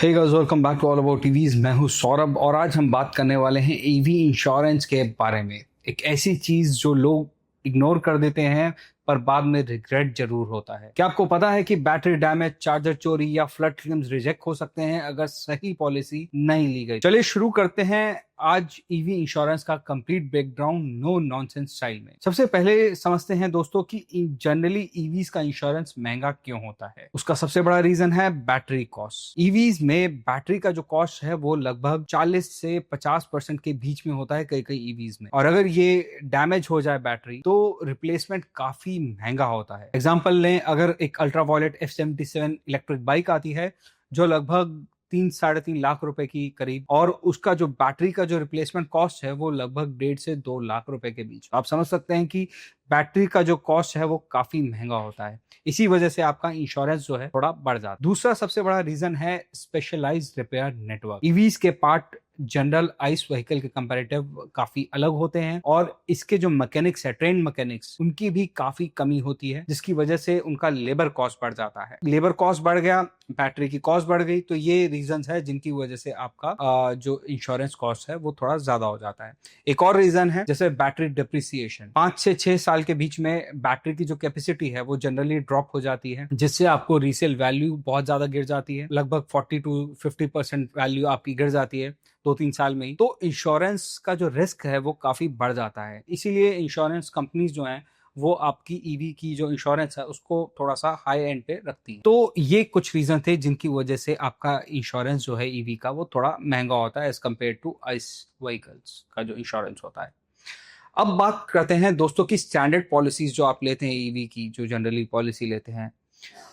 Hey guys, welcome back to all about TVs. मैं हूं सौरभ और आज हम बात करने वाले हैं ईवी इंश्योरेंस के बारे में। एक ऐसी चीज जो लोग इग्नोर कर देते हैं पर बाद में रिग्रेट जरूर होता है। क्या आपको पता है कि बैटरी डैमेज, चार्जर चोरी या फ्लड क्लेम्स रिजेक्ट हो सकते हैं अगर सही पॉलिसी नहीं ली गई? चलिए शुरू करते हैं आज ईवी इंश्योरेंस का complete background no nonsense style में। सबसे पहले समझते हैं दोस्तों कि जनरली ईवीज का इंश्योरेंस महंगा क्यों होता है। उसका सबसे बड़ा रीजन है बैटरी कॉस्ट। ईवीज में बैटरी का जो कॉस्ट है वो लगभग 40 से 50% के बीच में होता है कई कई ईवीज में, और अगर ये डैमेज हो जाए बैटरी तो रिप्लेसमेंट काफी महंगा होता है। एग्जाम्पल लें, अगर एक अल्ट्रावायलेट F77 इलेक्ट्रिक बाइक आती है जो लगभग 3-3.5 लाख रुपए की करीब, और उसका जो बैटरी का जो रिप्लेसमेंट कॉस्ट है वो लगभग 1.5 से 2 लाख रुपए के बीच। आप समझ सकते हैं कि बैटरी का जो कॉस्ट है वो काफी महंगा होता है। इसी वजह से आपका इंश्योरेंस जो है थोड़ा बढ़ जाता है। दूसरा सबसे बड़ा रीजन है स्पेशलाइज्ड रिपेयर नेटवर्क। ईवीज के पार्ट जनरल आइस व्हीकल के कंपैरेटिव काफी अलग होते हैं, और इसके जो मैकेनिक्स है, ट्रेन मैकेनिक्स, उनकी भी काफी कमी होती है, जिसकी वजह से उनका लेबर कॉस्ट बढ़ जाता है। लेबर कॉस्ट बढ़ गया, बैटरी की कॉस्ट बढ़ गई, तो ये रीजंस है जिनकी वजह से आपका जो इंश्योरेंस कॉस्ट है वो थोड़ा ज्यादा हो जाता है। एक और रीजन है जैसे बैटरी डिप्रिसिएशन। 5 से 6 साल के बीच में बैटरी की जो कैपेसिटी है वो जनरली ड्रॉप हो जाती है, जिससे आपको रीसेल वैल्यू बहुत ज्यादा गिर जाती है। लगभग 40 to 50% वैल्यू आपकी गिर जाती है 2-3 साल में ही। तो इंश्योरेंस का जो रिस्क है वो काफी बढ़ जाता है। इसीलिए इंश्योरेंस कंपनीज जो हैं वो आपकी ईवी की जो इंश्योरेंस है उसको थोड़ा सा हाई एंड पे रखती है। तो ये कुछ रीजन थे जिनकी वजह से आपका इंश्योरेंस जो है ईवी का वो थोड़ा महंगा होता है as compare to ICE vehicles का जो इंश्योरेंस होता है। अब बात करते हैं दोस्तों की स्टैंडर्ड पॉलिसीज जो आप लेते हैं ईवी की, जो जनरली पॉलिसी लेते हैं,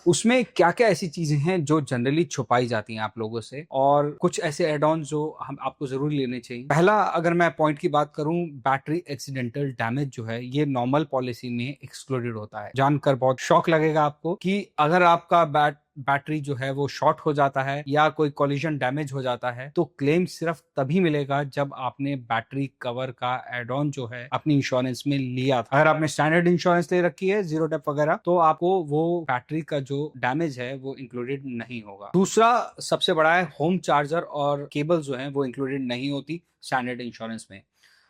उसमें क्या क्या ऐसी चीजें हैं जो जनरली छुपाई जाती हैं आप लोगों से, और कुछ ऐसे एड ऑन जो हम आपको जरूर लेने चाहिए। पहला, अगर मैं पॉइंट की बात करूं, बैटरी एक्सीडेंटल डैमेज जो है ये नॉर्मल पॉलिसी में एक्सक्लूडेड होता है। जानकर बहुत शॉक लगेगा आपको कि अगर आपका बैटरी जो है वो शॉर्ट हो जाता है या कोई कॉलिजन डैमेज हो जाता है तो क्लेम सिर्फ तभी मिलेगा जब आपने बैटरी कवर का एड ऑन जो है अपनी इंश्योरेंस में लिया था। अगर आपने स्टैंडर्ड इंश्योरेंस ले रखी है, जीरो डेप वगैरह, तो आपको वो बैटरी का जो डैमेज है वो इंक्लूडेड नहीं होगा। दूसरा सबसे बड़ा है होम चार्जर और केबल जो है वो इंक्लूडेड नहीं होती स्टैंडर्ड इंश्योरेंस में।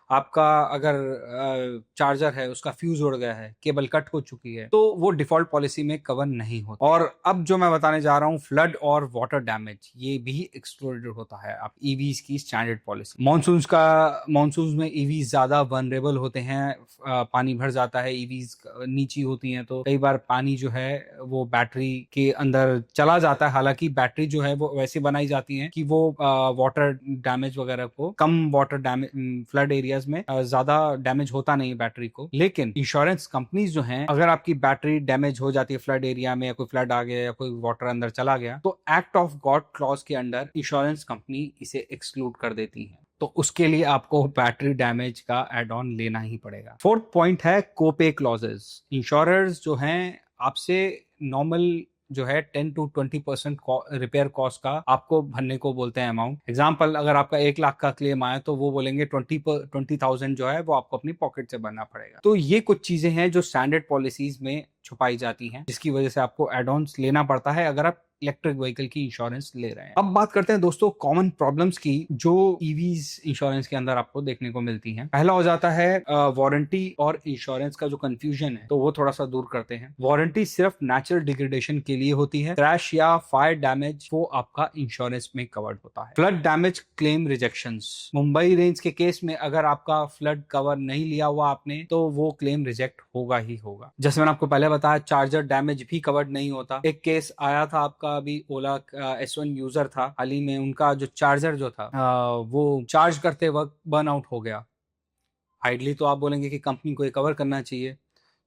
आपका अगर चार्जर है, उसका फ्यूज उड़ गया है, केबल कट हो चुकी है, तो वो डिफॉल्ट पॉलिसी में कवर नहीं होता। और अब जो मैं बताने जा रहा हूँ, फ्लड और वाटर डैमेज, ये भी एक्सक्लूडेड होता है आप ईवीज की स्टैंडर्ड पॉलिसी। मॉनसून में ईवीज ज्यादा वनरेबल होते हैं, पानी भर जाता है, ईवीज नीची होती हैं, तो कई बार पानी जो है वो बैटरी के अंदर चला जाता है। हालांकि बैटरी जो है वो वैसे बनाई जाती है कि वो वाटर डैमेज वगैरह को, कम वाटर डैमेज, फ्लड एरिया में ज्यादा डैमेज होता नहीं है बैटरी को। लेकिन इंश्योरेंस कंपनीज जो हैं, अगर आपकी बैटरी डैमेज हो जाती है फ्लड एरिया में, या कोई फ्लड आ गया या कोई वाटर अंदर चला गया, तो एक्ट ऑफ गॉड क्लॉज के अंडर इंश्योरेंस कंपनी इसे एक्सक्लूड कर देती है। तो उसके लिए आपको बैटरी डैमेज का एड ऑन लेना ही पड़ेगा। फोर्थ पॉइंट है कोपे क्लॉजेस। इंश्योरर्स जो हैं आपसे नॉर्मल जो है 10 to 20% रिपेयर कॉस्ट का आपको भरने को बोलते हैं अमाउंट। एग्जाम्पल, अगर आपका 1 लाख का क्लेम आया तो वो बोलेंगे 20,000 जो है वो आपको अपनी पॉकेट से भरना पड़ेगा। तो ये कुछ चीजें हैं जो स्टैंडर्ड पॉलिसीज में छुपाई जाती हैं, जिसकी वजह से आपको एड ऑन लेना पड़ता है अगर आप इलेक्ट्रिक व्हीकल की इंश्योरेंस ले रहे हैं। अब बात करते हैं दोस्तों कॉमन प्रॉब्लम्स की जो ईवीज इंश्योरेंस के अंदर आपको देखने को मिलती हैं। पहला हो जाता है वारंटी और इंश्योरेंस का जो कंफ्यूजन है, तो वो थोड़ा सा दूर करते हैं। वारंटी सिर्फ नेचुरल डिग्रेडेशन के लिए होती है। क्रैश या फायर डैमेज वो आपका इंश्योरेंस में कवर्ड होता है। Flood damage claim rejections, Mumbai range के केस में अगर आपका फ्लड कवर नहीं लिया हुआ आपने तो वो क्लेम रिजेक्ट होगा ही होगा। जैसे मैंने आपको पहले बताया, चार्जर डैमेज भी कवर्ड नहीं होता। एक केस आया था आपका, अभी ओला S1 यूजर था हाल ही में, उनका जो चार्जर जो था वो चार्ज करते वक्त बर्न आउट हो गया। आइडली तो आप बोलेंगे कि कंपनी को ये कवर करना चाहिए,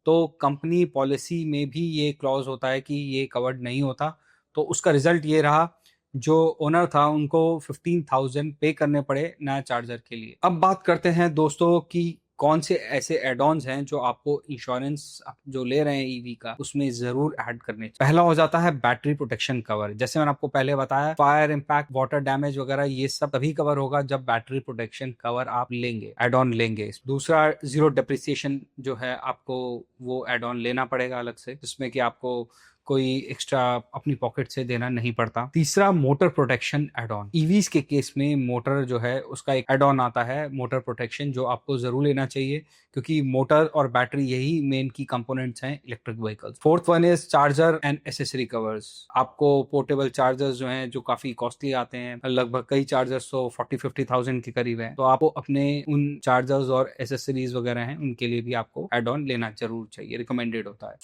तो कंपनी पॉलिसी में भी ये क्लॉज होता है कि ये कवर्ड नहीं होता। तो उसका रिजल्ट ये रहा, जो ओनर था उनको 15,000 पे करने पड़े नया चार्जर के लिए। अब बात करते हैं दोस्तों कि कौन से ऐसे एड ऑन्स हैं जो आपको इंश्योरेंस जो ले रहे हैं ईवी का उसमें जरूर ऐड करने चाहिए। पहला हो जाता है बैटरी प्रोटेक्शन कवर। जैसे मैंने आपको पहले बताया, फायर इम्पैक्ट, वाटर डैमेज वगैरह ये सब तभी कवर होगा जब बैटरी प्रोटेक्शन कवर आप लेंगे, एड ऑन लेंगे। दूसरा, जीरो डेप्रिसिएशन जो है आपको वो एड ऑन लेना पड़ेगा अलग से, जिसमें कि आपको कोई एक्स्ट्रा अपनी पॉकेट से देना नहीं पड़ता। तीसरा, motor protection add on. EVs के केस में मोटर जो है उसका एक एड ऑन आता है, मोटर प्रोटेक्शन, जो आपको जरूर लेना चाहिए क्योंकि मोटर और बैटरी यही मेन की कंपोनेंट्स हैं electric vehicles. Fourth one is charger and accessory covers. आपको पोर्टेबल चार्जर्स जो हैं जो काफी कॉस्टली आते हैं, लगभग कई चार्जर्स तो 40-50,000 के करीब है, तो आपको अपने उन चार्जर्स और एसेसरीज वगैरह हैं उनके लिए भी आपको एड ऑन लेना जरूर चाहिए, रिकमेंडेड होता है।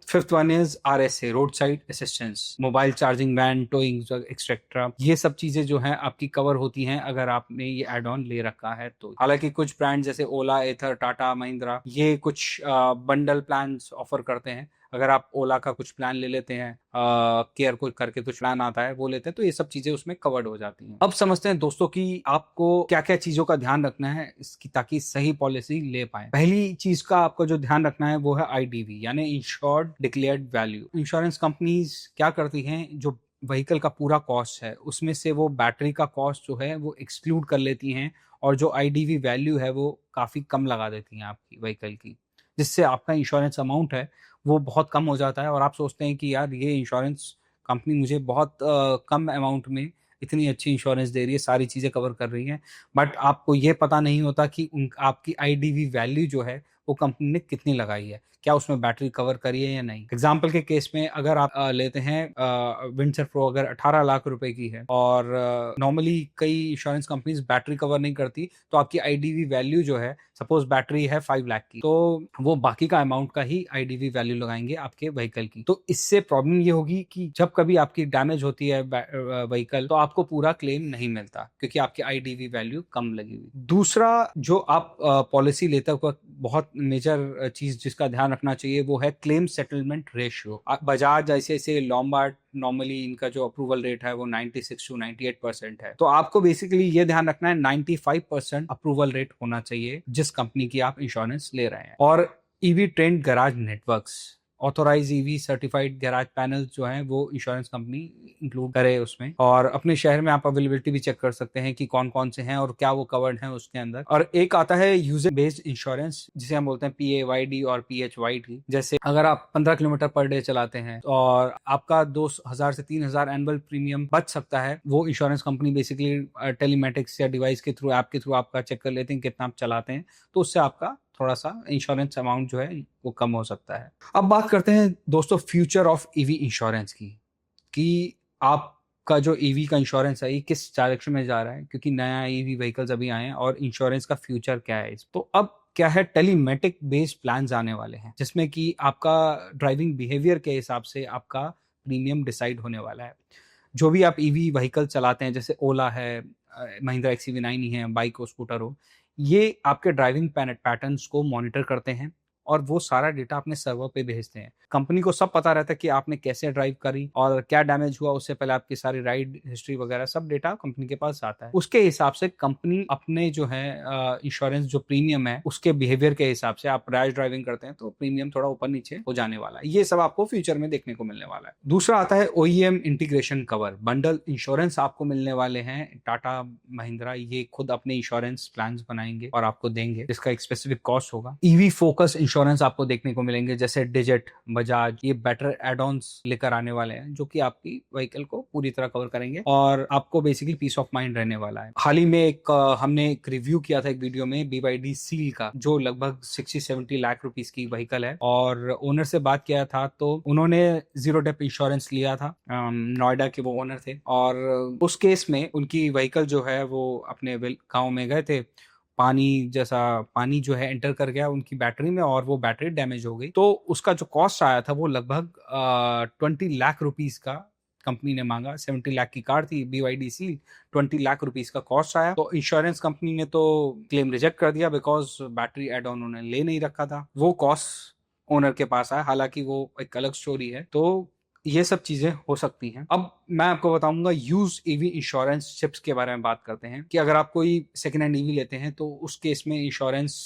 Fifth one is RSA, road side assistance, mobile charging van, towing etcetera. ये सब चीजें जो हैं आपकी कवर होती हैं अगर आपने ये एड ऑन ले रखा है तो। हालांकि कुछ ब्रांड जैसे ओला, एथर, टाटा, महिंद्रा ये कुछ बंडल प्लान्स ऑफर करते हैं। अगर आप ओला का कुछ प्लान ले लेते हैं, केयर को करके कुछ प्लान आता है वो लेते हैं, तो ये सब चीजें उसमें कवर्ड हो जाती हैं। अब समझते हैं दोस्तों कि आपको क्या क्या चीजों का ध्यान रखना है इसकी, ताकि सही पॉलिसी ले पाए। पहली चीज का आपको जो ध्यान रखना है वो है IDV, यानी insured declared value. Insurance companies क्या करती हैं, जो व्हीकल का पूरा कॉस्ट है उसमें से वो बैटरी का कॉस्ट जो है वो एक्सक्लूड कर लेती हैं, और जो IDV वैल्यू है वो काफी कम लगा देती हैं आपकी व्हीकल की, जिससे आपका इंश्योरेंस अमाउंट है वो बहुत कम हो जाता है। और आप सोचते हैं कि यार ये इंश्योरेंस कंपनी मुझे बहुत कम अमाउंट में इतनी अच्छी इंश्योरेंस दे रही है, सारी चीज़ें कवर कर रही हैं, बट आपको ये पता नहीं होता कि आपकी IDV वैल्यू जो है वो कंपनी ने कितनी लगाई है, क्या उसमें बैटरी कवर करी है या नहीं। एग्जाम्पल के केस में अगर आप लेते हैं विंडसर प्रो, अगर 18 लाख रुपए की है और नॉर्मली कई इंश्योरेंस कंपनीज बैटरी कवर नहीं करती, तो आपकी IDV वैल्यू जो है, सपोज बैटरी है 5 लाख की, तो वो बाकी का अमाउंट का ही IDV वैल्यू लगाएंगे आपके व्हीकल की। तो इससे प्रॉब्लम ये होगी कि जब कभी आपकी डैमेज होती है व्हीकल, तो आपको पूरा क्लेम नहीं मिलता क्योंकि आपकी IDV वैल्यू कम लगी हुई। दूसरा, जो आप पॉलिसी लेते वक्त बहुत मेजर चीज जिसका ध्यान रखना चाहिए वो है क्लेम सेटलमेंट रेशियो। बजाज ऐसे लॉम्बार्ड, नॉर्मली इनका जो अप्रूवल रेट है वो 96 to 98% है, तो आपको बेसिकली ये ध्यान रखना है 95% अप्रूवल रेट होना चाहिए जिस कंपनी की आप इंश्योरेंस ले रहे हैं। और EV trained garage networks, authorise EV certified garage panel जो हैं वो इंश्योरेंस कंपनी इंक्लूड करे उसमें, और अपने शहर में आप अवेलेबिलिटी भी चेक कर सकते हैं कि कौन कौन से हैं और क्या वो कवर्ड हैं उसके अंदर। और एक आता है यूजर बेस्ड इंश्योरेंस, जिसे हम बोलते हैं PAYD और PHYD। जैसे अगर आप 15 किलोमीटर पर डे चलाते हैं और आपका 2,000 से 3,000 एनुअल प्रीमियम बच सकता है, वो इंश्योरेंस कंपनी बेसिकली टेलीमेटिक्स या डिवाइस के थ्रू, ऐप के थ्रू आपका चेक कर लेते हैं कितना आप चलाते हैं, तो उससे आपका थोड़ा सा इंश्योरेंस अमाउंट जो है वो कम हो सकता है। अब बात करते हैं दोस्तों फ्यूचर ऑफ EV इंश्योरेंस की, कि आपका जो EV का इंश्योरेंस है ये किस डायरेक्शन में जा रहा है, क्योंकि नया EV व्हीकल्स अभी आए हैं और इंश्योरेंस का फ्यूचर क्या है। तो अब क्या है, टेलीमेटिक बेस्ड प्लान आने वाले हैं जिसमें कि आपका ड्राइविंग बिहेवियर के हिसाब से आपका प्रीमियम डिसाइड होने वाला है। जो भी आप EV व्हीकल चलाते हैं, जैसे ओला है, महिंद्रा XUV9 ही है, बाइक हो, स्कूटर हो, ये आपके ड्राइविंग पैटर्न्स को मॉनिटर करते हैं और वो सारा डेटा अपने सर्वर पे भेजते हैं। कंपनी को सब पता रहता है कि आपने कैसे ड्राइव करी और क्या डैमेज हुआ, उससे पहले आपकी सारी राइड हिस्ट्री वगैरह सब डेटा कंपनी के पास आता है। उसके हिसाब से कंपनी अपने जो है इंश्योरेंस जो प्रीमियम है उसके बिहेवियर के हिसाब से, आप रैश ड्राइविंग करते हैं तो प्रीमियम थोड़ा ऊपर नीचे हो जाने वाला है। ये सब आपको फ्यूचर में देखने को मिलने वाला है। दूसरा आता है OEM integration cover, bundle insurance आपको मिलने वाले हैं। टाटा, महिंद्रा ये खुद अपने इंश्योरेंस प्लान बनाएंगे और आपको देंगे, जिसका एक स्पेसिफिक कॉस्ट होगा। EV फोकस इंश्योरेंस आपको देखने को मिलेंगे, जैसे डिजिट, बजाज, ये बेटर एड ऑन्स लेकर आने वाले हैं जो कि आपकी व्हीकल को पूरी तरह कवर करेंगे और आपको बेसिकली पीस ऑफ माइंड रहने वाला है। हाल ही में हमने एक रिव्यू किया था एक वीडियो में BYD सील का, जो लगभग 60-70 लाख रुपीस की व्हीकल है, और ओनर से बात किया था तो उन्होंने जीरो डेप इंश्योरेंस लिया था। नोएडा के वो ओनर थे और उस केस में उनकी व्हीकल जो है वो अपने गाँव में गए थे, पानी जो है एंटर कर गया उनकी बैटरी में और वो बैटरी डैमेज हो गई। तो उसका जो कॉस्ट आया था वो लगभग 20 लाख रुपीस का कंपनी ने मांगा। 70 लाख की कार थी BYD सी, 20 लाख रुपीस का कॉस्ट आया। तो इंश्योरेंस कंपनी ने तो क्लेम रिजेक्ट कर दिया बिकॉज बैटरी एड ऑन उन्होंने ले नहीं रखा था। वो कॉस्ट ओनर के पास आया, हालांकि वो एक अलग स्टोरी है। तो ये सब चीजें हो सकती हैं। अब मैं आपको बताऊंगा यूज EV इंश्योरेंस टिप्स के बारे में बात करते हैं कि अगर आप कोई सेकेंड हैंड EV लेते हैं तो उस केस में इंश्योरेंस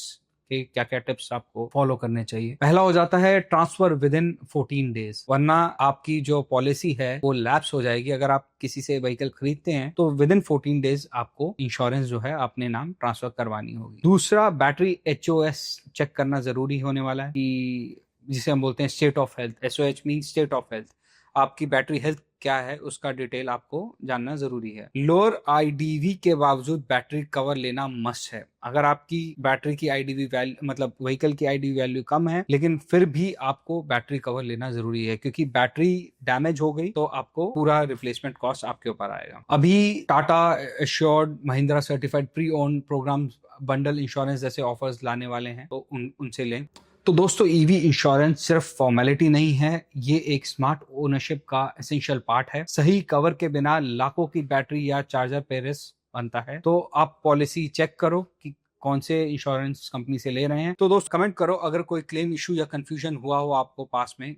के क्या क्या टिप्स आपको फॉलो करने चाहिए। पहला हो जाता है ट्रांसफर विद इन 14 डेज, वरना आपकी जो पॉलिसी है वो लैप्स हो जाएगी। अगर आप किसी से व्हीकल खरीदते हैं तो विद इन 14 डेज आपको इंश्योरेंस जो है अपने नाम ट्रांसफर करवानी होगी। दूसरा, बैटरी HOS चेक करना जरूरी होने वाला है, कि जिसे हम बोलते हैं state of health. SOH mean state of health, आपकी बैटरी हेल्थ क्या है उसका डिटेल आपको जानना जरूरी है। लोअर आईडीवी के बावजूद बैटरी कवर लेना मस्ट है। अगर आपकी बैटरी की आईडीवी वैल्यू मतलब व्हीकल की आईडीवी वैल्यू कम है, लेकिन फिर भी आपको बैटरी कवर लेना जरूरी है, क्योंकि बैटरी डैमेज हो गई तो आपको पूरा रिप्लेसमेंट कॉस्ट आपके ऊपर आएगा। अभी Tata assured, Mahindra certified pre owned programme, bundle insurance जैसे ऑफर्स लाने वाले हैं, तो उनसे लें। तो दोस्तों, ईवी इंश्योरेंस सिर्फ फॉर्मेलिटी नहीं है, ये एक स्मार्ट ओनरशिप का एसेंशियल पार्ट है। सही कवर के बिना लाखों की बैटरी या चार्जर पे रिस्क बनता है। तो आप पॉलिसी चेक करो कि कौन से इंश्योरेंस कंपनी से ले रहे हैं। तो दोस्त, कमेंट करो अगर कोई क्लेम इशू या कंफ्यूजन हुआ हो आपको पास में,